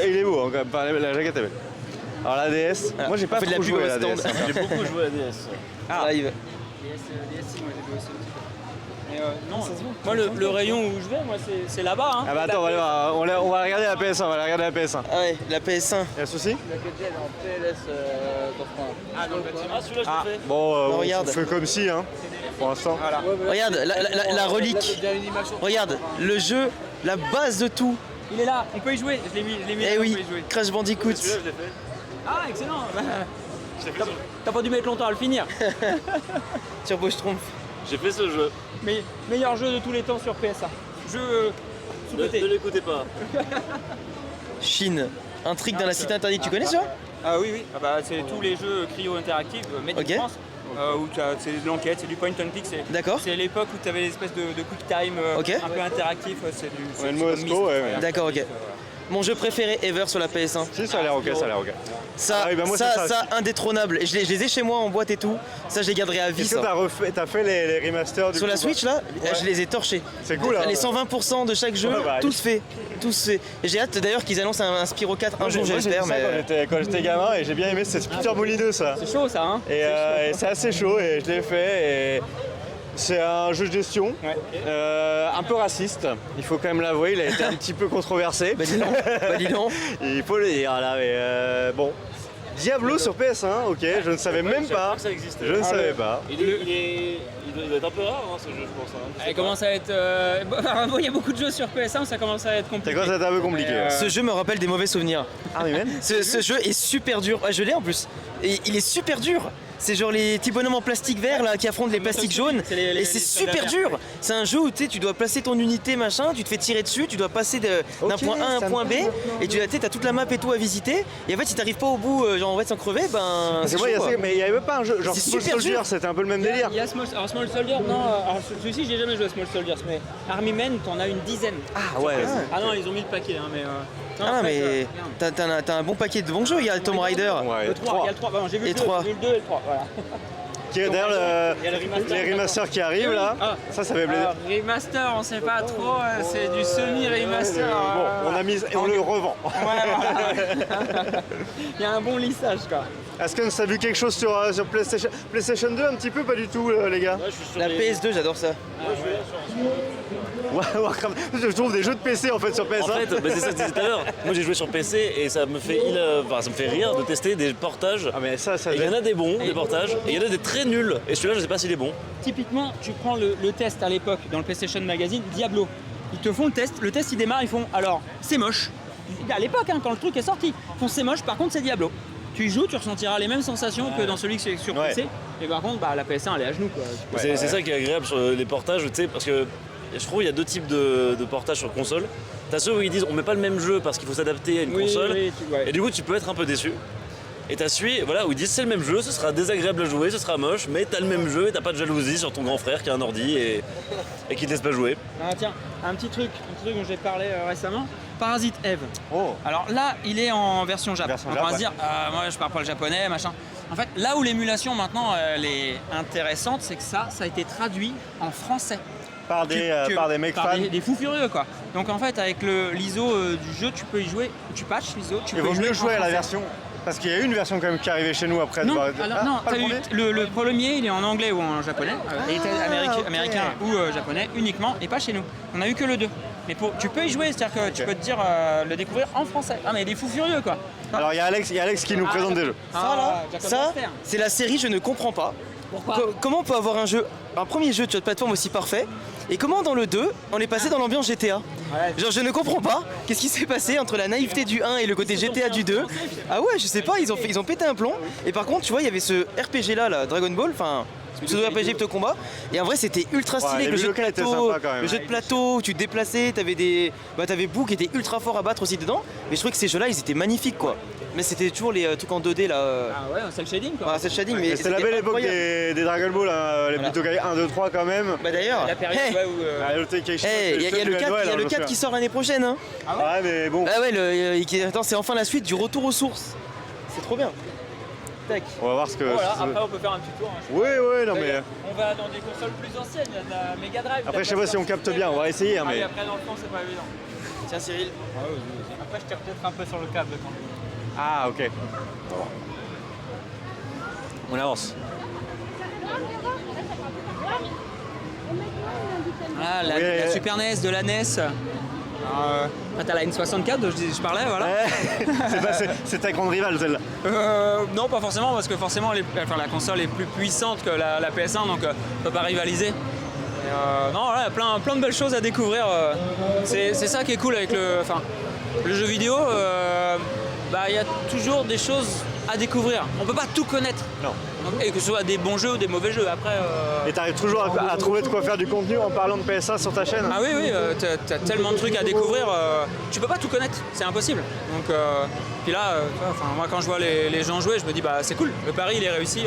Speaker 1: Il est beau, hein, la jaquette est belle. Alors la DS, moi j'ai pas trop joué à la DS.
Speaker 2: J'ai beaucoup joué à la DS.
Speaker 3: Ah live.
Speaker 4: DS, moi j'ai joué aussi. Non, moi le rayon où je vais, moi c'est là-bas. Hein.
Speaker 1: Ah bah attends, on va regarder la PS1,
Speaker 3: Ah ouais, la PS1.
Speaker 1: Y'a un souci?
Speaker 5: La gadget en PLS
Speaker 4: Ah, dans le bâtiment.
Speaker 2: Celui-là je l'ai fait.
Speaker 1: Bon,
Speaker 3: regarde.
Speaker 1: on fait comme si, hein, pour l'instant.
Speaker 4: Voilà.
Speaker 3: Regarde, la relique. Regarde, le jeu, la base de tout.
Speaker 4: Il est là, on peut y jouer. Je l'ai mis.
Speaker 3: Eh
Speaker 4: on
Speaker 3: oui,
Speaker 4: peut y jouer.
Speaker 3: Crash Bandicoot.
Speaker 2: Celui-là je l'ai fait.
Speaker 4: Ah, excellent. T'as pas dû mettre longtemps à le finir.
Speaker 3: Turbo Schtroumpf.
Speaker 2: J'ai fait ce jeu.
Speaker 4: Mais meilleur jeu de tous les temps sur PSA. Jeu sous-côté.
Speaker 2: Ne l'écoutez pas.
Speaker 3: Chine. Intrigue dans la cité interdite, tu connais ça?
Speaker 4: Ah oui. Ah bah, c'est tous les jeux Cryo interactifs, Made in France. Où c'est de l'enquête, c'est du point and click.
Speaker 3: D'accord.
Speaker 4: C'est l'époque où tu avais l'espèce de quick time un peu interactif. C'est du
Speaker 1: Mosco, ouais.
Speaker 3: D'accord, ok. mon jeu préféré ever sur la PS1.
Speaker 1: Si, ça a l'air ok, ça a l'air ok.
Speaker 3: Ça,
Speaker 1: Ah oui, bah moi, c'est ça.
Speaker 3: ça, indétrônable. Et je les ai chez moi en boîte et tout. Ça, je les garderai à vie.
Speaker 1: Est-ce que t'as fait les remasters du
Speaker 3: Sur
Speaker 1: coup,
Speaker 3: la
Speaker 1: ou
Speaker 3: Switch là, je les ai torchés.
Speaker 1: C'est cool, hein,
Speaker 3: Les
Speaker 1: ouais.
Speaker 3: 120% de chaque jeu,
Speaker 1: Ouais, bah,
Speaker 3: tous faits. Tous faits. Et j'ai hâte d'ailleurs qu'ils annoncent un Spyro 4 un jour,
Speaker 1: Moi, j'ai
Speaker 3: j'espère.
Speaker 1: vu ça
Speaker 3: Mais
Speaker 1: quand j'étais gamin et j'ai bien aimé, c'est super molineux ça.
Speaker 4: C'est chaud ça, hein.
Speaker 1: Et c'est assez chaud et je l'ai fait. Et c'est un jeu de gestion, un peu raciste, il faut quand même l'avouer, il a été un petit peu controversé.
Speaker 3: bah dis donc, bah dis donc.
Speaker 1: Il faut le dire là, mais bon. Diablo sur PS1, ok, je ne savais même pas.
Speaker 2: que ça existait.
Speaker 1: Je ne savais pas.
Speaker 2: Il doit être un peu rare, hein, ce jeu, je pense. Hein.
Speaker 4: Il commence à être. Bon, il y a beaucoup de jeux sur PS1, ça commence à être
Speaker 1: C'est
Speaker 4: compliqué.
Speaker 1: quoi, ça a été un peu compliqué.
Speaker 4: Mais,
Speaker 3: Ce jeu me rappelle des mauvais souvenirs.
Speaker 1: Ah mais même
Speaker 3: Ce jeu est super dur. Ah, je l'ai en plus. Et il est super dur. C'est genre les petits bonhommes en plastique vert là qui affrontent les plastiques jaunes.
Speaker 4: C'est
Speaker 3: Et c'est super dur. C'est un jeu où tu dois placer ton unité machin, tu te fais tirer dessus, tu dois passer d'un
Speaker 1: Ok,
Speaker 3: point A à
Speaker 1: ça
Speaker 3: un
Speaker 1: me
Speaker 3: point B.
Speaker 1: parle.
Speaker 3: Et tu as toute la map et tout à visiter. Et en fait si t'arrives pas au bout, genre en fait sans crever, ben.
Speaker 1: Parce
Speaker 3: c'est
Speaker 1: que moi,
Speaker 3: chaud, quoi.
Speaker 1: mais il n'y avait même pas un jeu, genre
Speaker 3: C'est
Speaker 1: Small
Speaker 3: super
Speaker 1: Soldier,
Speaker 3: dur.
Speaker 1: c'était un peu le même délire.
Speaker 4: Il y a Small Soldier, non, alors celui-ci j'ai jamais joué à Small Soldiers, mais Army Men, t'en as une dizaine.
Speaker 1: Ah ouais.
Speaker 4: Ah non, ils ont mis le paquet, hein, mais. Non,
Speaker 3: Ah
Speaker 4: en fait,
Speaker 3: mais t'as un bon paquet de bons jeux. Il y a Tomb Raider.
Speaker 1: Ouais,
Speaker 4: le 3, il y a le 3, bon, j'ai vu
Speaker 3: Et
Speaker 4: le 2,
Speaker 3: trois.
Speaker 4: j'ai vu le 2 et le 3, voilà.
Speaker 1: Qui est d'ailleurs
Speaker 4: Il y a le remaster.
Speaker 1: les remasters qui arrivent là.
Speaker 4: Ah.
Speaker 1: Ça fait plaisir.
Speaker 4: Alors, remaster, on sait pas trop, c'est du semi-remaster.
Speaker 1: Bon, on a mis et on le revend.
Speaker 4: Ouais, voilà. Il y a un bon lissage, quoi.
Speaker 1: Est-ce que ça a vu quelque chose sur PlayStation 2 un petit peu? Pas du tout les gars.
Speaker 2: Ouais, je suis sur
Speaker 3: La
Speaker 2: les-
Speaker 3: PS2, j'adore ça.
Speaker 1: Warcraft. Je trouve des jeux de PC en fait sur PS1.
Speaker 2: En fait, bah, c'est ça que je disais tout à l'heure. Moi j'ai joué sur PC et ça me fait, ça me fait rire de tester des portages.
Speaker 1: Ah mais ça
Speaker 2: Et il y en a des bons, des portages, et il y en a des très nuls. Et celui-là, je sais pas s'il est bon.
Speaker 4: Typiquement, tu prends le test à l'époque dans le PlayStation Magazine, Diablo. Ils te font le test il démarre, ils font alors c'est moche. À l'époque, hein, quand le truc est sorti, ils font c'est moche, par contre c'est Diablo. Tu y joues, tu ressentiras les mêmes sensations que dans celui qui est sur
Speaker 1: Ouais.
Speaker 4: PC. Et par contre, bah, la PS1 elle est à genoux, quoi.
Speaker 2: C'est ça qui est agréable sur les portages, tu sais, parce que je trouve qu'il y a deux types de portages sur console. T'as ceux où ils disent on met pas le même jeu parce qu'il faut s'adapter à une console.
Speaker 4: ouais.
Speaker 2: Et du coup, tu peux être un peu déçu. Et t'as celui voilà, où ils disent c'est le même jeu, ce sera désagréable à jouer, ce sera moche, mais t'as le même jeu et t'as pas de jalousie sur ton grand frère qui a un ordi et qui te laisse pas jouer.
Speaker 4: Ah, tiens, un petit truc dont j'ai parlé récemment, Parasite Eve.
Speaker 1: Oh.
Speaker 4: Alors là, il est en version Jap.
Speaker 1: Version
Speaker 4: On
Speaker 1: Jap,
Speaker 4: va se
Speaker 1: ouais.
Speaker 4: dire, moi je parle pas le japonais, machin. En fait, là où l'émulation maintenant elle est intéressante, c'est que ça a été traduit en français.
Speaker 1: Par des mecs
Speaker 4: par
Speaker 1: fans.
Speaker 4: des fous furieux, quoi. Donc en fait, avec l'ISO du jeu, tu peux y jouer, tu patches l'ISO, tu
Speaker 1: Il
Speaker 4: peux
Speaker 1: vaut
Speaker 4: y jouer
Speaker 1: mieux
Speaker 4: en
Speaker 1: jouer à la
Speaker 4: français.
Speaker 1: version. Parce qu'il y a eu une version quand même qui est arrivée chez nous après.
Speaker 4: Non,
Speaker 1: Ah,
Speaker 4: alors, non,
Speaker 1: pas
Speaker 4: t'as
Speaker 1: le
Speaker 4: eu
Speaker 1: premier
Speaker 4: le premier, il est en anglais ou en japonais, et
Speaker 1: ok.
Speaker 4: américain ou japonais uniquement, et pas chez nous. On a eu que le 2. Mais tu peux y jouer, c'est-à-dire que tu peux te dire le découvrir en français. Ah mais des fous furieux, quoi.
Speaker 1: Alors il y a Alex qui nous présente des jeux.
Speaker 3: Ça, c'est la série, je ne comprends pas.
Speaker 4: Pourquoi
Speaker 3: Comment on peut avoir un premier jeu de jeu de plateforme aussi parfait, et comment dans le 2, on est passé dans l'ambiance GTA?
Speaker 4: Ouais.
Speaker 3: Genre je ne comprends pas, qu'est-ce qui s'est passé entre la naïveté du 1 et le côté GTA du 2? Ah ouais, je sais pas, ils ont pété un plomb. Et par contre, tu vois, il y avait ce RPG là, Dragon Ball, enfin pseudo RPG de combat, et en vrai c'était ultra stylé,
Speaker 1: Ouais,
Speaker 3: avec le jeu de
Speaker 1: Budokai était
Speaker 3: plateau,
Speaker 1: sympa, quand même.
Speaker 3: le jeu de plateau, où tu te déplaçais, t'avais Boo qui était ultra fort à battre aussi dedans, mais je trouvais que ces jeux là ils étaient magnifiques quoi. Mais c'était toujours les trucs en 2D là.
Speaker 4: Ah ouais, c'est le shading, quoi.
Speaker 3: Ah, c'est le shading, mais
Speaker 1: Mais c'était la belle époque
Speaker 3: incroyable.
Speaker 1: des Dragon Ball, hein, les
Speaker 3: Voilà.
Speaker 1: Budokai 1, 2, 3 quand même.
Speaker 3: Bah d'ailleurs,
Speaker 4: La période
Speaker 3: hey,
Speaker 4: ouais, où,
Speaker 1: Ah, le Tenkaichi,
Speaker 3: hey, il y a le 4,
Speaker 1: Noël,
Speaker 3: il y a
Speaker 1: hein,
Speaker 3: le
Speaker 1: je
Speaker 3: 4
Speaker 1: me
Speaker 3: qui sort l'année prochaine hein.
Speaker 1: souviens. Ouais mais bon,
Speaker 3: Ah ouais, attends, c'est enfin la suite du retour aux sources. C'est trop bien. Tac.
Speaker 1: on va voir ce que...
Speaker 4: Voilà,
Speaker 1: ce-
Speaker 4: après on peut faire un petit tour. Hein.
Speaker 1: Oui, non mais...
Speaker 4: On va dans des consoles plus anciennes, il y a de la Mega Drive.
Speaker 1: Après je sais pas si on capte bien, on va essayer hein,
Speaker 4: Ah oui,
Speaker 1: mais...
Speaker 4: après dans le fond c'est pas évident.
Speaker 3: Tiens Cyril.
Speaker 4: Après je tire peut-être un peu sur le câble quand même.
Speaker 1: Ah ok. On avance.
Speaker 4: Ah, la,
Speaker 1: Oui,
Speaker 4: la Super NES, de la NES. Ah, t'as la N64 dont je parlais, voilà.
Speaker 1: C'est ta grande rivale celle-là.
Speaker 4: Non, pas forcément, parce que forcément la console est plus puissante que la PS1, donc on peut pas rivaliser. Et, non, voilà, plein de belles choses à découvrir. C'est ça qui est cool avec le jeu vidéo. Il y a toujours des choses à découvrir. On peut pas tout connaître.
Speaker 1: Non.
Speaker 4: Et que ce soit des bons jeux ou des mauvais jeux. Après.
Speaker 1: Et t'arrives toujours à trouver de quoi faire du contenu en parlant de PS1 sur ta chaîne?
Speaker 4: Ah oui, t'as tellement de trucs à découvrir, tu peux pas tout connaître, c'est impossible. Donc, puis là, moi quand je vois les gens jouer, je me dis bah c'est cool, le pari il est réussi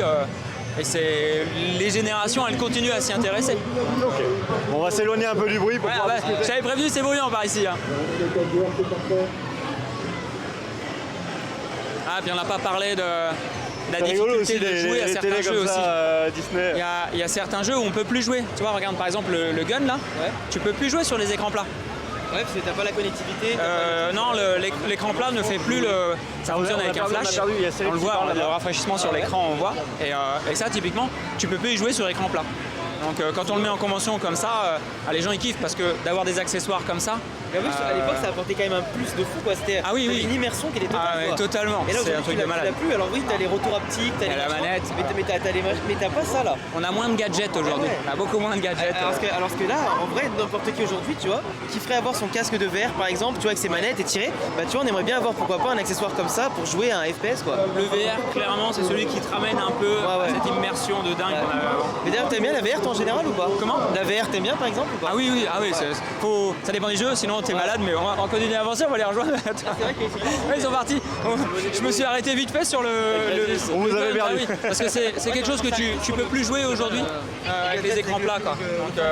Speaker 4: et les générations elles continuent à s'y intéresser.
Speaker 1: Ok. Bon, on va s'éloigner un peu du bruit pour pouvoir discuter.
Speaker 4: J'avais prévenu, c'est bruyant par ici. Hein. puis on n'a pas parlé de la
Speaker 1: C'est rigolo
Speaker 4: difficulté
Speaker 1: aussi,
Speaker 4: de jouer à
Speaker 1: les
Speaker 4: certains
Speaker 1: télés
Speaker 4: jeux
Speaker 1: comme
Speaker 4: aussi.
Speaker 1: ça, Disney.
Speaker 4: Il y a certains jeux où on peut plus jouer. Tu vois, regarde par exemple le gun là, tu peux plus jouer sur les écrans plats.
Speaker 3: Ouais, parce que t'as pas la connectivité.
Speaker 4: Non, l'écran plat ne fait plus le. Ça fonctionne avec un flash. On le voit, le rafraîchissement sur l'écran, on voit. Et ça, typiquement, tu peux plus y jouer sur écran plat. Donc quand on le met en convention comme ça, les gens ils kiffent parce que d'avoir des accessoires comme ça.
Speaker 3: Mais en plus, à l'époque, ça apportait quand même un plus de fou, quoi. C'était une immersion qui était totale.
Speaker 4: Ah, ouais, totalement.
Speaker 3: Et là,
Speaker 4: c'est un truc de malade.
Speaker 3: Tu l'as plus. Alors oui, t'as les retours haptiques, t'as
Speaker 4: la manette.
Speaker 3: Mais t'as pas ça là.
Speaker 4: On a moins de gadgets aujourd'hui. On a beaucoup moins de gadgets.
Speaker 3: Alors que là, en vrai, n'importe qui aujourd'hui, tu vois, qui ferait avoir son casque de VR par exemple, tu vois, avec ses manettes et tirer, bah tu vois, on aimerait bien avoir pourquoi pas un accessoire comme ça pour jouer à un FPS, quoi.
Speaker 4: Le VR, clairement, c'est celui qui te ramène un peu cette immersion de dingue qu'on avait avant.
Speaker 3: Mais d'ailleurs, t'aimes bien la VR toi en général ou pas?
Speaker 4: Comment?
Speaker 3: La VR, t'aimes bien par exemple ou pas?
Speaker 4: Ah oui, ça dépend des jeux, sinon t'es malade, mais on continue d'avancer, on va les rejoindre.
Speaker 3: C'est vrai
Speaker 4: Ils sont partis. Je me suis arrêté vite fait sur le
Speaker 1: On vous avait perdu.
Speaker 4: oui, parce que c'est quelque chose que tu peux plus jouer aujourd'hui avec les écrans plats, quoi. Donc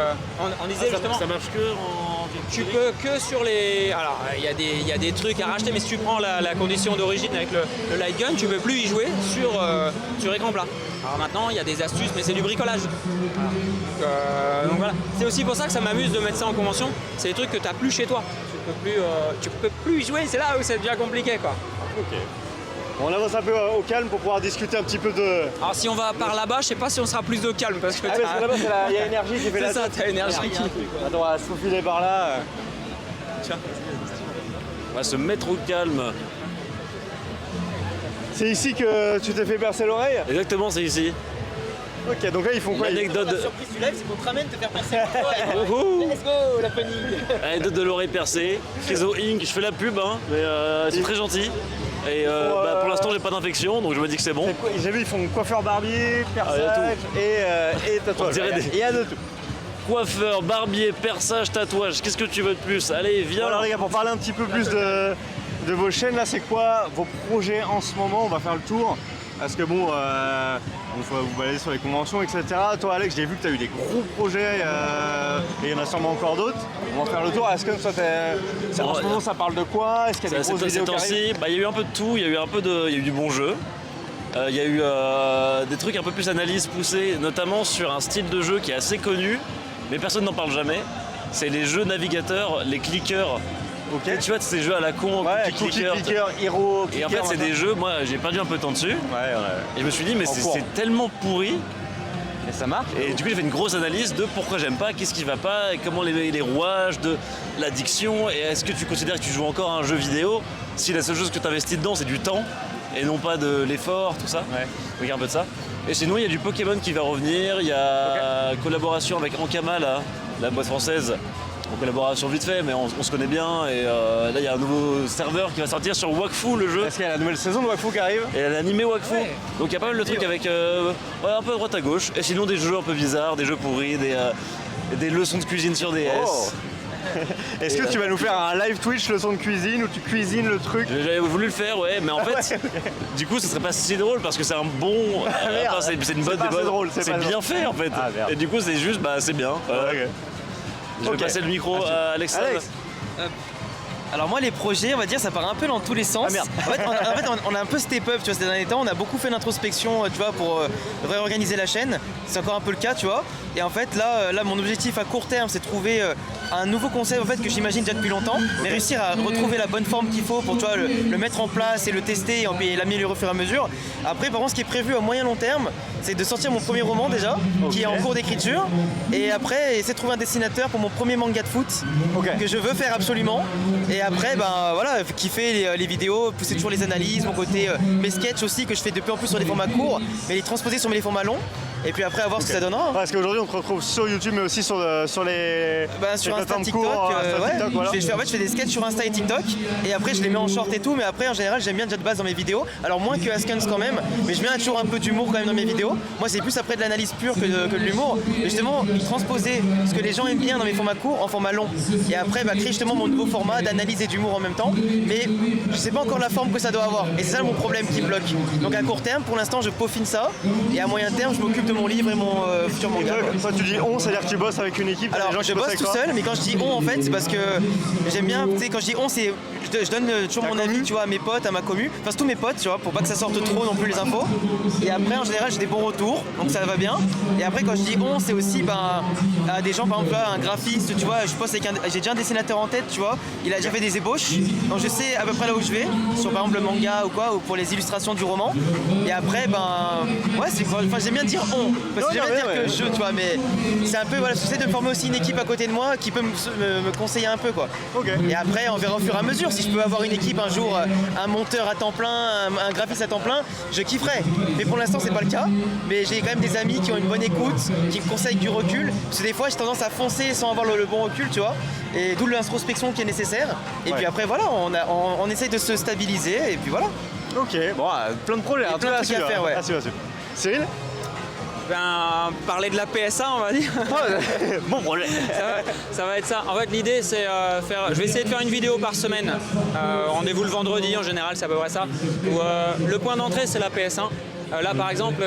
Speaker 4: on disait justement.
Speaker 2: Ça marche que en.
Speaker 4: Tu peux que sur les. Alors il y a des trucs à racheter, mais si tu prends la condition d'origine avec le light gun, tu peux plus y jouer sur écran plat. Alors maintenant il y a des astuces, mais c'est du bricolage. Donc voilà. C'est aussi pour ça que ça m'amuse de mettre ça en convention. C'est des trucs que tu n'as plus chez toi. Tu peux plus y jouer, c'est là où ça devient compliqué, quoi.
Speaker 1: Ok. On avance un peu au calme pour pouvoir discuter un petit peu de.
Speaker 4: Alors si on va par là-bas, je sais pas si on sera plus au calme parce que
Speaker 1: Ah, parce que là-bas, il y a énergie qui fait la
Speaker 4: c'est ça,
Speaker 1: tête.
Speaker 4: t'as énergie qui.
Speaker 1: Attends, on va se faufiler par là.
Speaker 4: Tiens.
Speaker 2: On va se mettre au calme.
Speaker 1: C'est ici que tu t'es fait percer l'oreille?
Speaker 2: Exactement, c'est ici.
Speaker 1: Ok, donc là, ils font quoi?
Speaker 2: L'anecdote
Speaker 3: La
Speaker 2: de.
Speaker 3: surprise du live, c'est qu'on te ramène te faire passer Let's go, la panique.
Speaker 2: Anecdote de l'oreille percée. Friso Inc. Je fais la pub, hein, mais c'est très gentil. Et pour l'instant, j'ai pas d'infection, donc je me dis que c'est bon.
Speaker 1: J'ai vu, ils font coiffeur barbier, perçage et tatouage. Il y a de tout.
Speaker 2: Coiffeur, barbier, perçage, tatouage, qu'est-ce que tu veux de plus? Allez, viens.
Speaker 1: Alors les gars, pour parler un petit peu plus de vos chaînes, là, c'est quoi vos projets en ce moment? On va faire le tour. Parce que bon, on va vous balader sur les conventions, etc. Toi, Alex, j'ai vu que tu as eu des gros projets et il y en a sûrement encore d'autres. On va faire le tour. Est-ce que toi, en ce moment, ça parle de quoi? Est-ce qu'il y a des grosses vidéos qui arrivent?
Speaker 2: Il y a eu un peu de tout. Il y a eu du bon jeu. Il y a eu des trucs un peu plus analyse poussée, notamment sur un style de jeu qui est assez connu, mais personne n'en parle jamais. C'est les jeux navigateurs, les clickers.
Speaker 1: Ok.
Speaker 2: Tu vois, ces jeux à la con,
Speaker 1: Clicker, Hero,
Speaker 2: et en fait, c'est des jeux, moi j'ai perdu un peu de temps dessus. Et je me suis dit, mais c'est tellement pourri.
Speaker 1: Et ça marche.
Speaker 2: Et du coup, j'ai fait une grosse analyse de pourquoi j'aime pas, qu'est-ce qui va pas, et comment les rouages de l'addiction. Et est-ce que tu considères que tu joues encore à un jeu vidéo si la seule chose que tu investis dedans, c'est du temps et non pas de l'effort, tout ça. Donc, un peu de ça. Et sinon, il y a du Pokémon qui va revenir. Il y a collaboration avec Ankama, là, la boîte française. En collaboration vite fait, mais on se connaît bien. Et là, il y a un nouveau serveur qui va sortir sur Wakfu, le jeu.
Speaker 1: Est-ce qu'il y a la nouvelle saison de Wakfu qui arrive?
Speaker 2: Et elle a animé Wakfu. Donc il y a pas mal de trucs avec un peu à droite à gauche. Et sinon, des jeux un peu bizarres, des jeux pourris, des leçons de cuisine sur DS.
Speaker 1: Oh. Est-ce que tu vas nous faire un live Twitch leçon de cuisine où tu cuisines le truc?
Speaker 2: J'avais voulu le faire, ouais, mais en fait, du coup, ce serait pas si drôle parce que c'est un bon. C'est une bonne
Speaker 1: drôle,
Speaker 2: c'est bien fait en fait.
Speaker 1: Ah, merde.
Speaker 2: Et du coup, c'est juste, c'est bien. Voilà. Je vais passer le micro à Alex.
Speaker 3: Alors moi les projets, on va dire, ça part un peu dans tous les sens.
Speaker 1: Ah merde.
Speaker 3: En fait, on a un peu step up, tu vois, ces derniers temps, on a beaucoup fait d'introspection, tu vois, pour réorganiser la chaîne. C'est encore un peu le cas, tu vois. Et en fait là mon objectif à court terme, c'est de trouver un nouveau concept en fait que j'imagine déjà depuis longtemps, mais réussir à retrouver la bonne forme qu'il faut pour, tu vois, le mettre en place et le tester et l'améliorer au fur et à mesure. Après, par contre, ce qui est prévu à moyen long terme, c'est de sortir mon premier roman déjà, qui est en cours d'écriture, et après essayer de trouver un dessinateur pour mon premier manga de foot que je veux faire absolument. Et après, voilà, kiffer les vidéos, pousser toujours les analyses, mon côté, mes sketchs aussi que je fais de plus en plus sur les formats courts, mais les transposer sur les formats longs. Et puis après, à voir ce que ça donnera.
Speaker 1: Parce qu'aujourd'hui, on te retrouve sur YouTube, mais aussi sur les.
Speaker 3: Sur Insta, TikTok. Voilà. Je fais des sketchs sur Insta et TikTok. Et après, je les mets en short et tout. Mais après, en général, j'aime bien déjà de base dans mes vidéos. Alors, moins que Askens quand même. Mais je mets toujours un peu d'humour quand même dans mes vidéos. Moi, c'est plus après de l'analyse pure que de l'humour. Mais justement, transposer ce que les gens aiment bien dans mes formats courts en format long. Et après, créer justement mon nouveau format d'analyse et d'humour en même temps. Mais je sais pas encore la forme que ça doit avoir. Et c'est ça mon problème qui bloque. Donc, à court terme, pour l'instant, je peaufine ça. Et à moyen terme, je m'occupe de mon livre et mon futur
Speaker 1: Et
Speaker 3: manga.
Speaker 1: toi, tu dis on, c'est-à-dire que tu bosses avec une équipe, t'as des
Speaker 3: Alors
Speaker 1: gens qui
Speaker 3: je
Speaker 1: bossent
Speaker 3: bosse
Speaker 1: avec
Speaker 3: tout
Speaker 1: toi.
Speaker 3: seul, mais quand je dis on en fait c'est parce que j'aime bien, tu sais quand je dis on c'est je donne toujours
Speaker 1: Ta
Speaker 3: mon
Speaker 1: commu.
Speaker 3: avis tu vois à mes potes, à ma commu, enfin c'est tous mes potes tu vois pour pas que ça sorte trop non plus les infos. Et après en général j'ai des bons retours donc ça va bien. Et après quand je dis on c'est aussi à des gens par exemple là, un graphiste tu vois, je poste avec j'ai déjà un dessinateur en tête tu vois, il a déjà fait des ébauches donc je sais à peu près là où je vais sur par exemple le manga ou quoi ou pour les illustrations du roman. Et après ouais c'est enfin j'aime bien dire on parce que j'aime bien dire que je tu vois mais c'est un peu voilà j'essaie de me former aussi une équipe à côté de moi qui peut me conseiller un peu quoi.
Speaker 1: Ok.
Speaker 3: Et après on verra au fur et à mesure si je peux avoir une équipe un jour un monteur à temps plein un graphiste à temps plein je kifferais mais pour l'instant c'est pas le cas mais j'ai quand même des amis qui ont une bonne écoute qui me conseillent du recul parce que des fois j'ai tendance à foncer sans avoir le bon recul tu vois et d'où l'introspection qui est nécessaire et puis après voilà on essaye de se stabiliser et puis voilà.
Speaker 1: Ok, bon, plein de projets,
Speaker 3: plein de trucs à faire, ouais.
Speaker 1: Cyril.
Speaker 4: Parler de la PSA, on va dire.
Speaker 1: Bon projet.
Speaker 4: Ça va être ça. En fait, l'idée, c'est faire. Je vais essayer de faire une vidéo par semaine. Rendez-vous le vendredi, en général, c'est à peu près ça. Où, le point d'entrée, c'est la PS1. Là, par exemple,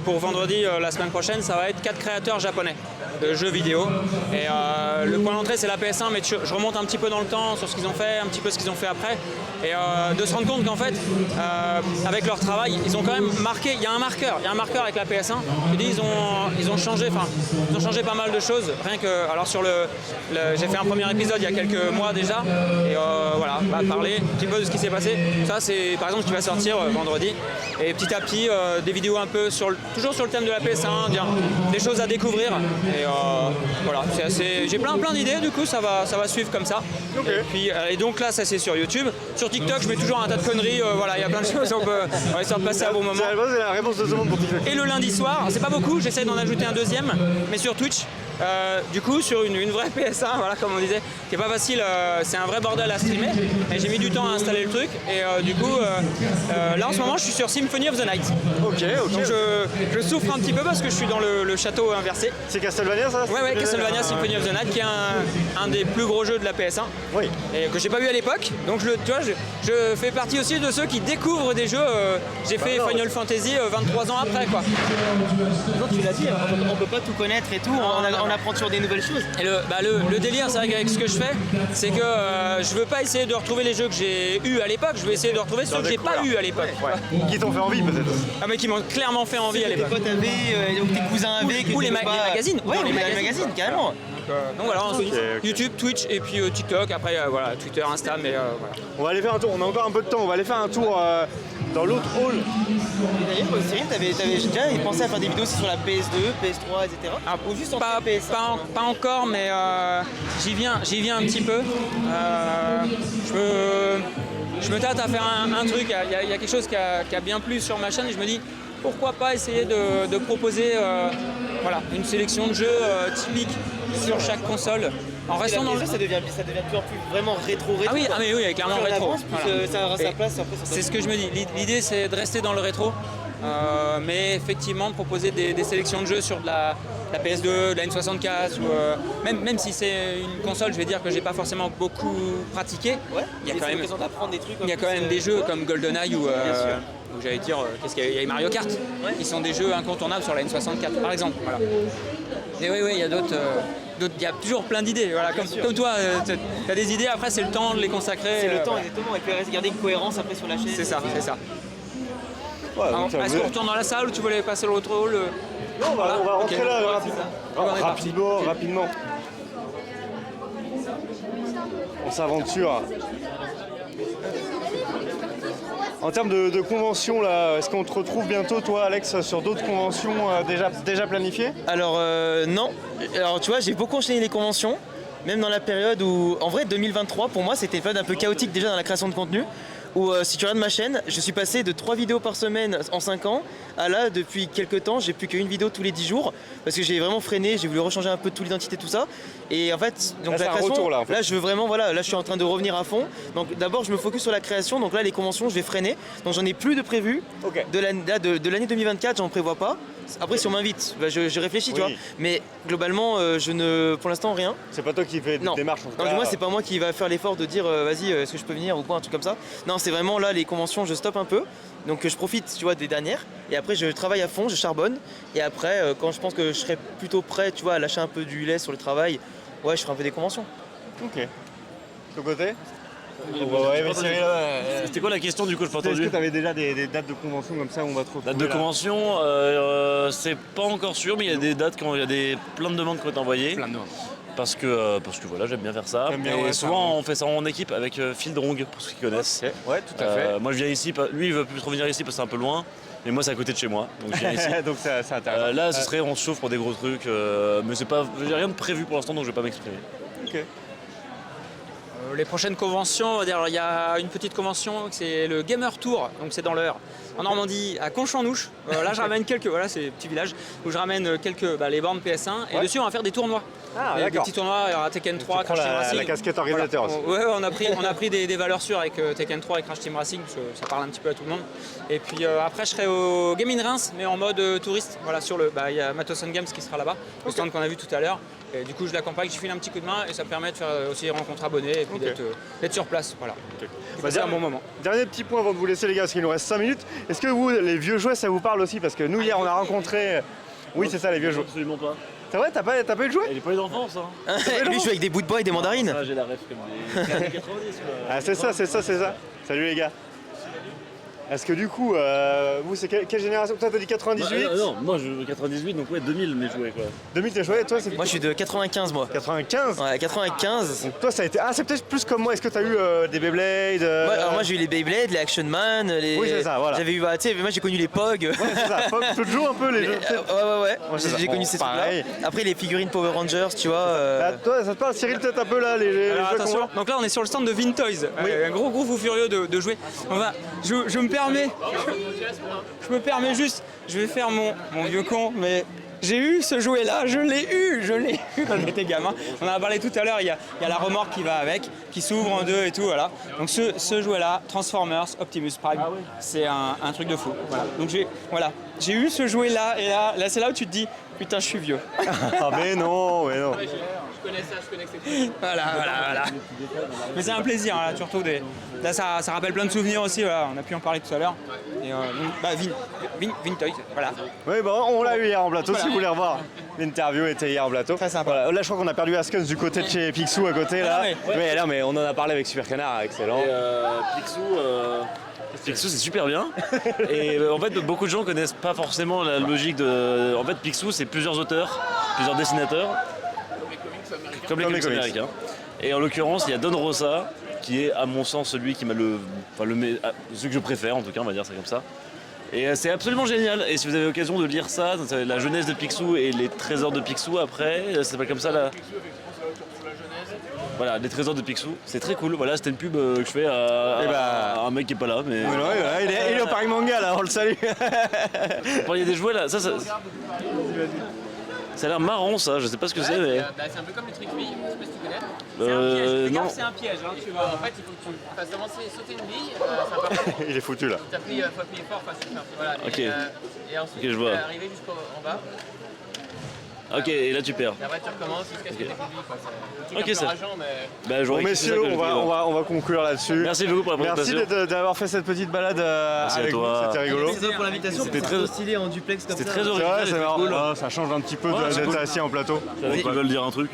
Speaker 4: pour vendredi, la semaine prochaine, ça va être 4 créateurs japonais de jeux vidéo. Et le point d'entrée, c'est la PS1, mais je remonte un petit peu dans le temps sur ce qu'ils ont fait, un petit peu ce qu'ils ont fait après. Et de se rendre compte qu'en fait, avec leur travail, ils ont quand même marqué. Il y a un marqueur avec la PS1. Je dis, ils ont changé pas mal de choses. Rien que, alors j'ai fait un premier épisode il y a quelques mois déjà. Et voilà, on va parler un petit peu de ce qui s'est passé. Ça, c'est par exemple ce qui va sortir vendredi. Et petit à petit, des vidéos un peu toujours sur le thème de la PS1, des choses à découvrir. Et voilà, j'ai plein d'idées, du coup ça va suivre comme ça. Okay. Et donc là, ça c'est sur YouTube. Sur TikTok, je mets toujours un tas de conneries. Voilà, il y a plein de choses, on va essayer de passer à bon moment.
Speaker 1: C'est la réponse de tout le monde pour TikTok.
Speaker 4: Et le lundi soir, c'est pas beaucoup, j'essaie d'en ajouter un deuxième, mais sur Twitch. Du coup sur une vraie PS1 voilà comme on disait qui est pas facile, c'est un vrai bordel à streamer et j'ai mis du temps à installer le truc et du coup là en ce moment je suis sur Symphony of the Night.
Speaker 1: Ok.
Speaker 4: Donc je souffre un petit peu parce que je suis dans le château inversé.
Speaker 1: C'est Castlevania ça?
Speaker 4: Ouais Castlevania Symphony of the Night qui est un des plus gros jeux de la PS1 et que j'ai pas vu à l'époque donc tu vois je fais partie aussi de ceux qui découvrent des jeux j'ai fait Final Fantasy 23 ans après quoi.
Speaker 3: Non tu l'as dit on peut pas tout connaître et tout on apprend toujours des nouvelles choses.
Speaker 4: Et le délire, c'est vrai qu'avec ce que je fais, c'est que je veux pas essayer de retrouver les jeux que j'ai eu à l'époque, je veux essayer de retrouver ceux que j'ai pas eu à l'époque.
Speaker 1: Ouais. Qui t'ont fait envie peut-être?
Speaker 4: Ah mais qui m'ont clairement fait envie à l'époque.
Speaker 3: Tes potes avaient, donc tes cousins avaient.
Speaker 4: Ou les magazines.
Speaker 3: Ouais, les magazines, carrément.
Speaker 4: Donc voilà, YouTube, Twitch et puis TikTok, après voilà, Twitter, Insta, mais voilà.
Speaker 1: On va aller faire un tour, on a encore un peu de temps, on va aller faire un tour dans l'autre hall.
Speaker 3: D'ailleurs, Cyril, t'avais déjà pensé à faire des vidéos aussi sur la PS2, PS3, etc.
Speaker 4: Ou juste pas encore, mais j'y viens un petit peu. Je me tâte à faire un truc, il y a quelque chose qui a bien plu sur ma chaîne et je me dis pourquoi pas essayer de proposer voilà, une sélection de jeux typiques sur chaque console. En restant dans le
Speaker 3: jeu, ça devient de plus en plus vraiment rétro.
Speaker 4: Ah oui, clairement rétro.
Speaker 3: Ça aura sa place.
Speaker 4: C'est ce que je me dis. L'idée, c'est de rester dans le rétro, mais effectivement de proposer des sélections de jeux sur de la PS2, de la N64, ou même si c'est une console, je vais dire que j'ai pas forcément beaucoup pratiqué.
Speaker 3: Ouais.
Speaker 4: Il y a quand même
Speaker 3: d'apprendre des trucs.
Speaker 4: Il y a quand même des jeux comme GoldenEye ou j'allais dire qu'est-ce qu'il y a Mario Kart, qui sont des jeux incontournables sur la N64 par exemple. Voilà. Et oui, il y a d'autres. Il y a toujours plein d'idées, voilà. Comme toi, tu as des idées, après c'est le temps de les consacrer.
Speaker 3: C'est le temps, exactement, et puis garder une cohérence après sur la chaîne.
Speaker 4: C'est ça.
Speaker 1: Ouais,
Speaker 4: est-ce qu'on retourne dans la salle ou tu voulais passer l'autre hall?
Speaker 1: Non, on va rentrer là rapidement. On s'aventure. En termes de conventions, là, est-ce qu'on te retrouve bientôt, toi, Alex, sur d'autres conventions déjà planifiées?
Speaker 3: Alors, non. Alors, tu vois, j'ai beaucoup enchaîné les conventions, même dans la période où, en vrai, 2023, pour moi, c'était une période un peu chaotique déjà dans la création de contenu. Où, si tu regardes ma chaîne, je suis passé de 3 vidéos par semaine en 5 ans à là, depuis quelques temps, j'ai plus qu'une vidéo tous les 10 jours parce que j'ai vraiment freiné, j'ai voulu rechanger un peu toute l'identité, tout ça. Et en fait, donc
Speaker 1: là,
Speaker 3: la création,
Speaker 1: retour, là, en fait.
Speaker 3: là, je veux vraiment, voilà, là, je suis en train de revenir à fond. Donc d'abord, je me focus sur la création. Donc là, les conventions, je vais freiner. Donc j'en ai plus de prévu.
Speaker 1: Okay.
Speaker 3: De l'année 2024, j'en prévois pas. Après, si on m'invite, je réfléchis, tu vois. Mais globalement, pour l'instant, rien.
Speaker 1: C'est pas toi qui fais des démarches en tout cas.
Speaker 3: Non, moi, c'est pas moi qui va faire l'effort de dire vas-y, est-ce que je peux venir ou quoi, un truc comme ça. Non, c'est vraiment là les conventions, je stoppe un peu. Donc je profite, tu vois, des dernières. Et après, je travaille à fond, je charbonne. Et après, quand je pense que je serai plutôt prêt, tu vois, à lâcher un peu du lait sur le travail, ouais, je ferai un peu des conventions.
Speaker 1: Ok. De ton côté? Ouais, mais Cyril,
Speaker 2: C'était quoi la question du coup, je pas
Speaker 1: est-ce que
Speaker 2: entendu?
Speaker 1: tu avais déjà des dates de convention comme ça où on va te retrouver?
Speaker 2: Date de
Speaker 1: là
Speaker 2: convention, c'est pas encore sûr, mais il y a des dates quand il y a plein de demandes qui ont été envoyées.
Speaker 4: Plein de noms.
Speaker 2: Parce que voilà, j'aime bien faire ça.
Speaker 1: T'aimes bien,
Speaker 2: Et
Speaker 1: ouais,
Speaker 2: souvent on fait ça en équipe avec Phil Drong, pour ceux qui connaissent.
Speaker 1: Ok. Ouais, tout à fait.
Speaker 2: Moi je viens ici, lui il veut plus trop venir ici parce que c'est un peu loin, mais moi c'est à côté de chez moi, donc je viens ici.
Speaker 1: Donc c'est intéressant.
Speaker 2: Là ce serait on se chauffe pour des gros trucs, mais c'est pas, j'ai rien de prévu pour l'instant donc je vais pas m'exprimer.
Speaker 1: Ok.
Speaker 4: Les prochaines conventions, on va dire, il y a une petite convention, c'est le Gamer Tour, donc c'est dans l'Eure, en Normandie, à Conchampnouche. Là, je ramène quelques, voilà, c'est un petit village où je ramène quelques les bornes PS1 et dessus on va faire des tournois.
Speaker 1: Ah,
Speaker 4: Des
Speaker 1: d'accord.
Speaker 4: petits tournois, il y aura Tekken 3,
Speaker 1: Tu prends
Speaker 4: Crash Team
Speaker 1: la
Speaker 4: Racing.
Speaker 1: casquette organisateur aussi.
Speaker 4: Ouais, on a pris des valeurs sûres avec Tekken 3 et Crash Team Racing, parce que ça parle un petit peu à tout le monde. Et puis après, je serai au Game in Reims, mais en mode touriste. Voilà, il y a Matos Games qui sera là-bas, le stand qu'on a vu tout à l'heure. Et du coup, je l'accompagne, je file un petit coup de main et ça me permet de faire aussi des rencontres abonnés et puis d'être sur place. Voilà. C'est un bon moment.
Speaker 1: Dernier petit point avant de vous laisser les gars, parce qu'il nous reste 5 minutes. Est-ce que vous, les vieux jouets, ça vous parle aussi? Parce que nous hier on a rencontré... Oui c'est ça les vieux jouets.
Speaker 2: Absolument pas.
Speaker 1: C'est vrai, t'as pas eu de jouets?
Speaker 2: Il est pas eu d'enfance hein.
Speaker 3: Lui, je joue avec des bouts de bois et des mandarines.
Speaker 2: Ah, j'ai la ref comme des années 90 quoi.
Speaker 1: Ah c'est ça. Salut les gars. Est-ce que du coup, vous c'est quelle génération? Toi t'as dit 98?
Speaker 2: Non, moi je 98 donc ouais 2000 mes jouets quoi.
Speaker 1: 2000 t'es joué, toi c'est...
Speaker 3: Moi, je suis de 95, moi.
Speaker 1: 95?
Speaker 3: Ouais, 95.
Speaker 1: Donc toi ça a été... Ah c'est peut-être plus comme moi, est-ce que t'as eu des Beyblade
Speaker 3: Ouais, alors moi j'ai eu les Beyblade, les Action Man, les...
Speaker 1: Oui, c'est ça, voilà.
Speaker 3: J'avais eu, tu sais, moi j'ai connu les POG.
Speaker 1: Ouais c'est ça, Pop, tu te joues un peu les jeux.
Speaker 3: Ouais.
Speaker 1: c'est ça.
Speaker 3: J'ai connu ces trucs-là.
Speaker 1: Pareil.
Speaker 3: Après les figurines Power Rangers, tu vois.
Speaker 1: Ah, toi ça te parle Cyril peut-être un peu là, les jeux
Speaker 4: Alors
Speaker 1: qu'on
Speaker 4: attention,
Speaker 1: voit?
Speaker 4: donc là on est sur le stand de Vintoys, un gros fou furieux de jouer. Je me permets juste, je vais faire mon vieux con, mais j'ai eu ce jouet là, je l'ai eu quand j'étais gamin. On en a parlé tout à l'heure, il y a la remorque qui va avec, qui s'ouvre en deux et tout, voilà. Donc ce jouet là, Transformers Optimus Prime, c'est un truc de fou. Voilà. Donc j'ai eu ce jouet là et là c'est là où tu te dis putain je suis vieux.
Speaker 1: Ah mais non.
Speaker 4: Je connais que c'est Voilà. Mais c'est un plaisir, hein, là, tu retrouves là ça rappelle plein de souvenirs aussi, voilà. On a pu en parler tout à l'heure. Et Vintoys, voilà.
Speaker 1: Oui, bah, on l'a eu hier en plateau, si vous voulez revoir. L'interview était hier en plateau.
Speaker 3: Très sympa.
Speaker 1: Voilà. Là, je crois qu'on a perdu Askens du côté de chez Picsou à côté. Là.
Speaker 2: Ouais.
Speaker 1: Mais on en a parlé avec Super Canard, excellent.
Speaker 2: Et Picsou c'est super bien. Et en fait beaucoup de gens connaissent pas forcément la logique de. En fait Picsou c'est plusieurs auteurs, plusieurs dessinateurs. Comme les comics américains. Et en l'occurrence il y a Don Rosa qui est à mon sens celui qui m'a celui que je préfère en tout cas on va dire ça comme ça. Et c'est absolument génial. Et si vous avez l'occasion de lire ça, la jeunesse de Picsou et les trésors de Picsou après, ça s'appelle comme ça là. Voilà, les trésors de Picsou, c'est très cool. Voilà, c'était une pub que je fais à un mec qui est pas là. Mais
Speaker 1: Il est au Paris Manga là, on le salue.
Speaker 2: il y a des jouets là, ça a l'air marrant ça, je sais pas ce que c'est mais.
Speaker 5: C'est un peu comme le truc bille, je sais pas si tu connais.
Speaker 2: Non.
Speaker 4: C'est un piège, hein, tu vois.
Speaker 5: En fait, il faut que tu fasses sauter une bille, c'est important.
Speaker 1: Il est foutu là.
Speaker 5: Faut appuyer fort, voilà.
Speaker 2: Ok.
Speaker 5: Et ensuite,
Speaker 2: Ok, je
Speaker 5: tu
Speaker 2: vois.
Speaker 5: peux arriver jusqu'en bas.
Speaker 2: Ok, et là tu perds.
Speaker 5: Et après, tu recommences jusqu'à ce que tu aies plus de billes, quoi. C'est un
Speaker 2: Ok,
Speaker 5: truc un
Speaker 2: ça.
Speaker 5: peu rageant, mais...
Speaker 2: Bah, j'aurais
Speaker 1: Bon
Speaker 2: kiffé ça
Speaker 1: messieurs,
Speaker 2: quand j'étais gamin.
Speaker 1: on va conclure là-dessus.
Speaker 2: Merci beaucoup pour la
Speaker 1: Merci
Speaker 2: présentation.
Speaker 1: d'avoir fait cette petite balade
Speaker 2: à
Speaker 1: avec nous,
Speaker 2: toi.
Speaker 1: c'était rigolo.
Speaker 3: Désolé pour l'invitation,
Speaker 2: C'était
Speaker 3: c'est
Speaker 2: très-
Speaker 3: trop stylé en duplex comme ça.
Speaker 2: C'était très
Speaker 1: C'est
Speaker 2: original,
Speaker 1: vrai, c'est
Speaker 2: c'était
Speaker 1: marrant.
Speaker 2: cool.
Speaker 1: Ah, ça change un petit peu
Speaker 2: Ouais, c'est
Speaker 1: d'être
Speaker 2: cool.
Speaker 1: assis en plateau.
Speaker 2: Ils veulent dire un truc.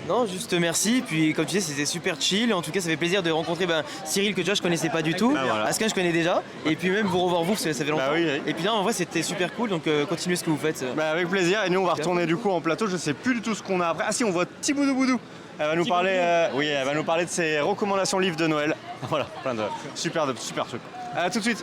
Speaker 3: Non, juste merci. Puis comme tu disais, c'était super chill. En tout cas, ça fait plaisir de rencontrer Cyril que déjà je connaissais pas du tout.
Speaker 1: Ah, voilà.
Speaker 3: Askin, je connais déjà. Et puis même vous revoir vous, parce que ça fait longtemps.
Speaker 1: Bah oui.
Speaker 3: Et puis là, en vrai, c'était super cool. Donc continuez ce que vous faites.
Speaker 1: Bah, avec plaisir, et nous on va retourner du coup en plateau, je sais plus du tout ce qu'on a après. Ah si, on voit Thiboudou Boudou. Elle va nous parler, elle va nous parler de ses recommandations livres de Noël. Voilà, plein de super trucs. À tout de suite.